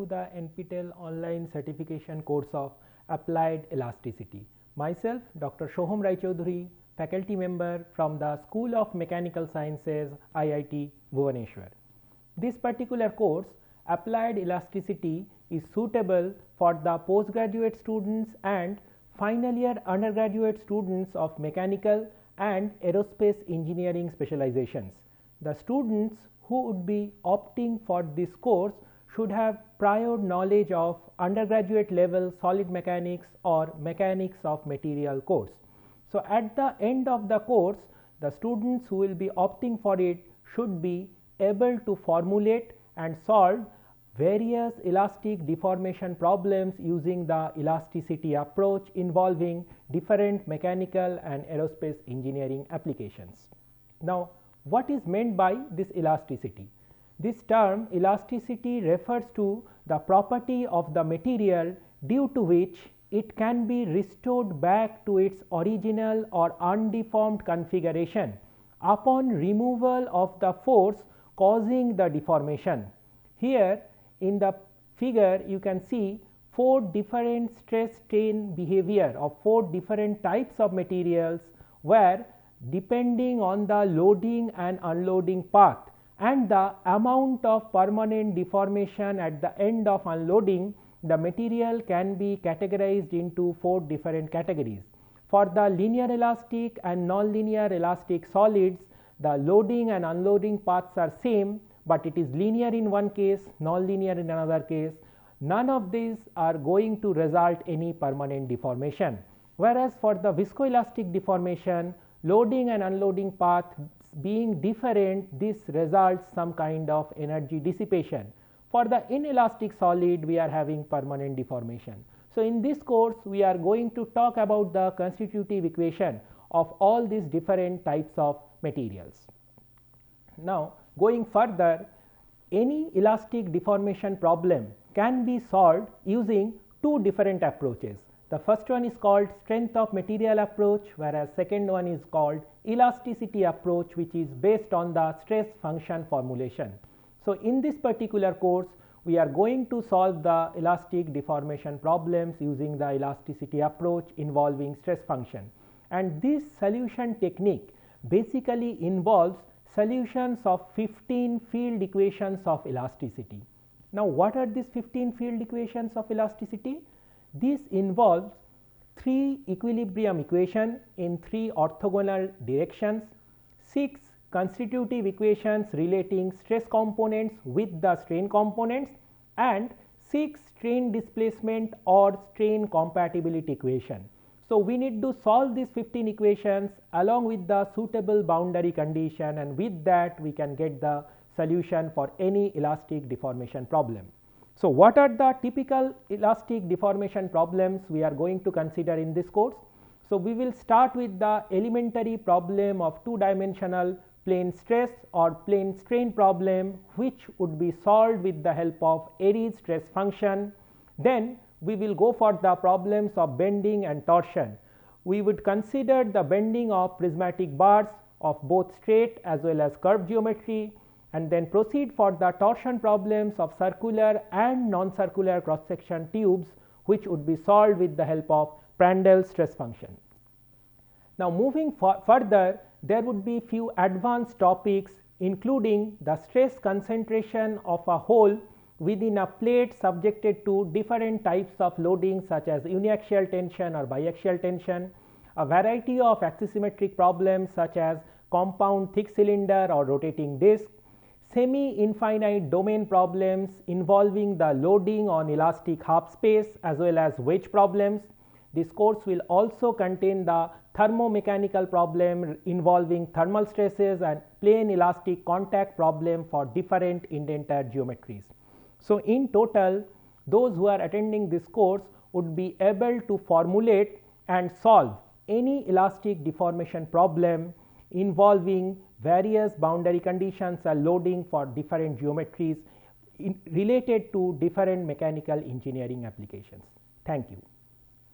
to the NPTEL online certification course of Applied Elasticity. Myself, Dr. Soham Raychowdhurye, faculty member from the School of Mechanical Sciences, IIT Bhubaneswar. This particular course, Applied Elasticity, is suitable for the postgraduate students and final year undergraduate students of mechanical and aerospace engineering specializations. The students who would be opting for this course should have prior knowledge of undergraduate level solid mechanics or mechanics of material course. So, at the end of the course, the students who will be opting for it should be able to formulate and solve various elastic deformation problems using the elasticity approach involving different mechanical and aerospace engineering applications. Now, what is meant by this elasticity? This term elasticity refers to the property of the material due to which it can be restored back to its original or undeformed configuration upon removal of the force causing the deformation. Here in the figure you can see 4 different stress strain behavior of 4 different types of materials, where depending on the loading and unloading path and the amount of permanent deformation at the end of unloading, the material can be categorized into 4 different categories. For the linear elastic and non-linear elastic solids, the loading and unloading paths are same, but it is linear in one case, non-linear in another case. None of these are going to result any permanent deformation. Whereas for the viscoelastic deformation, loading and unloading path being different, this results some kind of energy dissipation. For the inelastic solid, we are having permanent deformation. So, in this course we are going to talk about the constitutive equation of all these different types of materials. Now, going further, any elastic deformation problem can be solved using 2 different approaches. The first one is called strength of material approach, whereas second one is called elasticity approach, which is based on the stress function formulation. So, in this particular course we are going to solve the elastic deformation problems using the elasticity approach involving stress function, and this solution technique basically involves solutions of 15 field equations of elasticity. Now, what are these 15 field equations of elasticity? This involves 3 equilibrium equations in 3 orthogonal directions, 6 constitutive equations relating stress components with the strain components, and 6 strain displacement or strain compatibility equation. So, we need to solve these 15 equations along with the suitable boundary condition, and with that we can get the solution for any elastic deformation problem. So, what are the typical elastic deformation problems we are going to consider in this course? So, we will start with the elementary problem of 2-dimensional plane stress or plane strain problem, which would be solved with the help of Airy's stress function. Then we will go for the problems of bending and torsion. We would consider the bending of prismatic bars of both straight as well as curved geometry, and then proceed for the torsion problems of circular and non-circular cross section tubes, which would be solved with the help of Prandel's stress function. Now, moving further, there would be few advanced topics, including the stress concentration of a hole within a plate subjected to different types of loading such as uniaxial tension or biaxial tension, a variety of axisymmetric problems such as compound thick cylinder or rotating disc, semi-infinite domain problems involving the loading on elastic half space as well as wedge problems. This course will also contain the thermomechanical problem involving thermal stresses and plane elastic contact problem for different indented geometries. So, in total, those who are attending this course would be able to formulate and solve any elastic deformation problem involving various boundary conditions and loading for different geometries related to different mechanical engineering applications. Thank you.